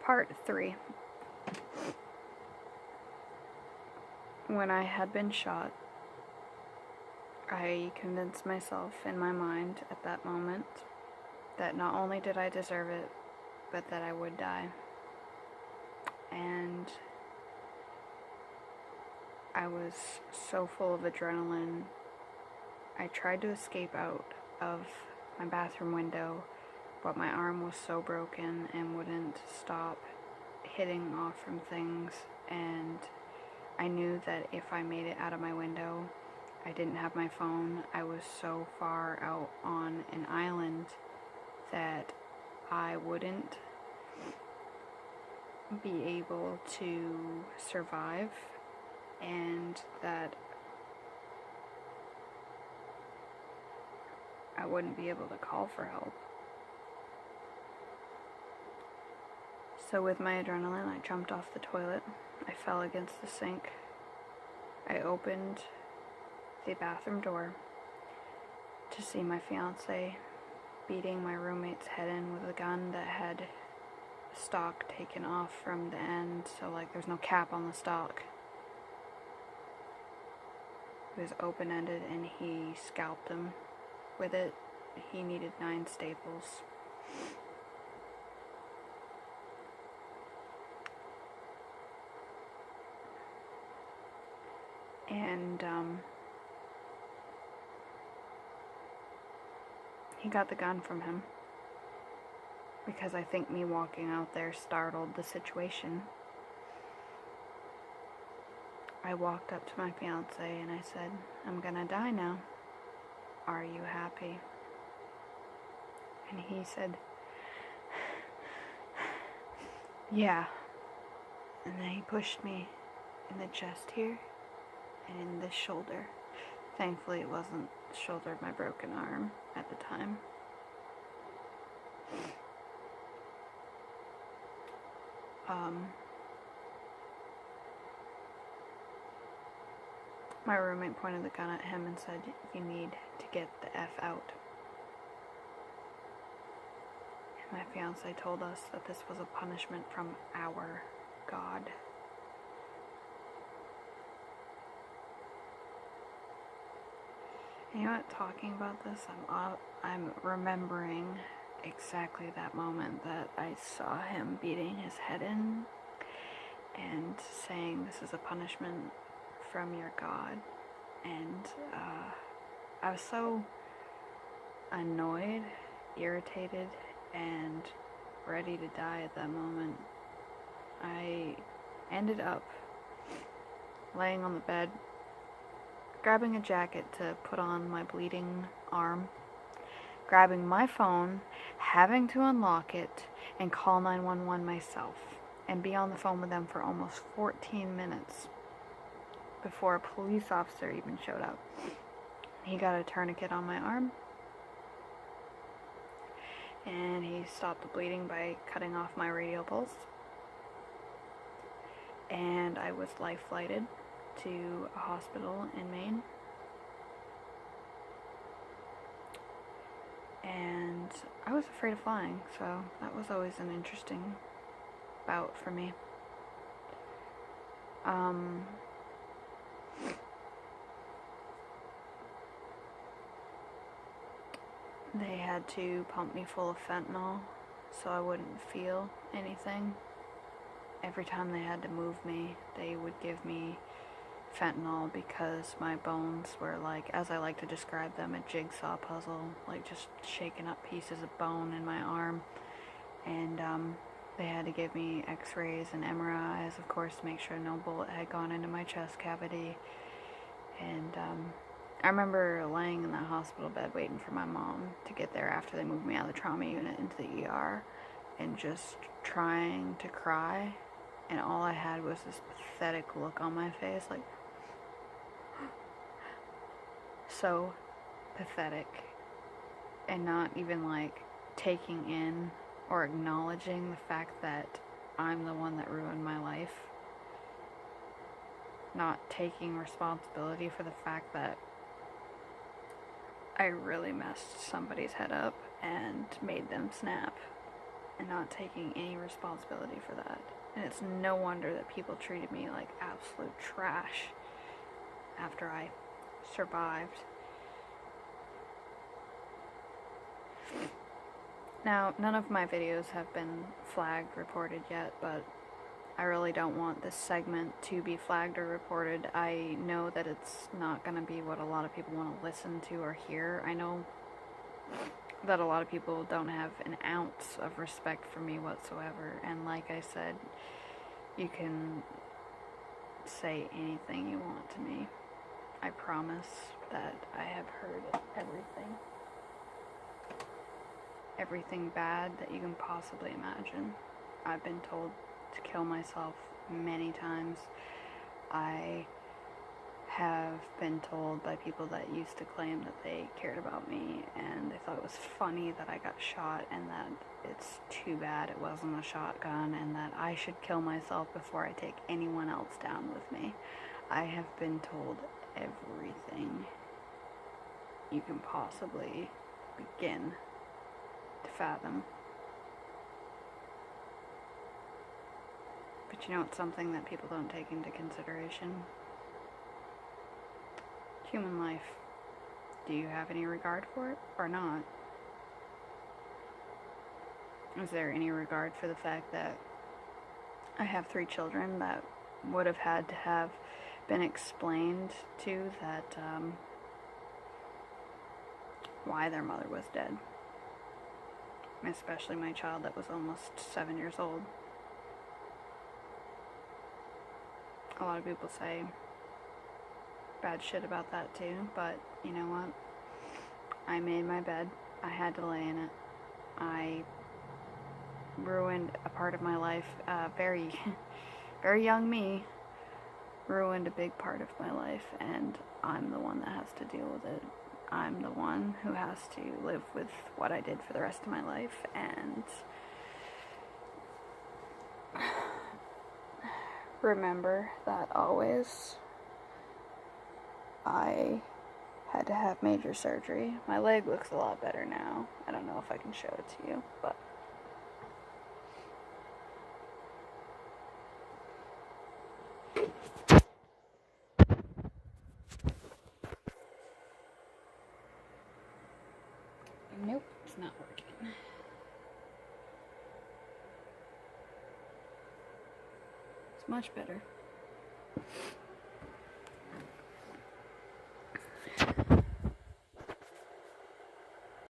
Part 3. When I had been shot, I convinced myself in my mind at that moment that not only did I deserve it, but that I would die. And I was so full of adrenaline. I tried to escape out of my bathroom window, but my arm was so broken and wouldn't stop hitting off from things, and I knew that if I made it out of my window, I didn't have my phone. I was so far out on an island that I wouldn't be able to survive, and that I wouldn't be able to call for help. So with my adrenaline, I jumped off the toilet. I fell against the sink. I opened the bathroom door to see my fiance beating my roommate's head in with a gun that had the stock taken off from the end, so like there's no cap on the stock. It was open-ended and he scalped him with it. He needed 9 staples. And he got the gun from him because I think me walking out there startled the situation. I walked up to my fiance and I said, "I'm gonna die now. Are you happy?" And he said, "Yeah." And then he pushed me in the chest here and in the shoulder. Thankfully it wasn't the shoulder of my broken arm at the time. My roommate pointed the gun at him and said, "You need to get the F out." And my fiance told us that this was a punishment from our God. You know what, talking about this, I'm remembering exactly that moment that I saw him beating his head in and saying, "This is a punishment from your God." And I was so annoyed, irritated, and ready to die at that moment. I ended up laying on the bed, grabbing a jacket to put on my bleeding arm, grabbing my phone, having to unlock it, and call 911 myself, and be on the phone with them for almost 14 minutes before a police officer even showed up. He got a tourniquet on my arm, and he stopped the bleeding by cutting off my radial pulse, and I was life flighted to a hospital in Maine. And I was afraid of flying, so that was always an interesting bout for me. They had to pump me full of fentanyl so I wouldn't feel anything. Every time they had to move me, they would give me fentanyl because my bones were like, as I like to describe them, a jigsaw puzzle, like just shaking up pieces of bone in my arm. And they had to give me x-rays and MRIs, of course, to make sure no bullet had gone into my chest cavity. And I remember laying in that hospital bed waiting for my mom to get there after they moved me out of the trauma unit into the ER, and just trying to cry, and all I had was this pathetic look on my face, like, so pathetic, and not even like taking in or acknowledging the fact that I'm the one that ruined my life, not taking responsibility for the fact that I really messed somebody's head up and made them snap. and not taking any responsibility for that. And it's no wonder that people treated me like absolute trash after I survived. Now, none of my videos have been flagged reported yet, but I really don't want this segment to be flagged or reported. I know that it's not going to be what a lot of people want to listen to or hear. I know that a lot of people don't have an ounce of respect for me whatsoever, and like I said, you can say anything you want to me. I promise that I have heard everything. Everything bad that you can possibly imagine. I've been told to kill myself many times. I have been told by people that used to claim that they cared about me and they thought it was funny that I got shot and that it's too bad it wasn't a shotgun and that I should kill myself before I take anyone else down with me. I have been told everything you can possibly begin to fathom. But you know, it's something that people don't take into consideration. Human life. Do you have any regard for it or not? Is there any regard for the fact that I have 3 children that would have had to have been explained to that why their mother was dead? Especially my child that was almost 7 years old. A lot of people say bad shit about that too, but you know what? I made my bed. I had to lay in it. I ruined a part of my life. Very young me ruined a big part of my life, and I'm the one that has to deal with it. I'm the one who has to live with what I did for the rest of my life, and remember that always. I had to have major surgery. My leg looks a lot better now. I don't know if I can show it to you, but nope, it's not working. It's much better.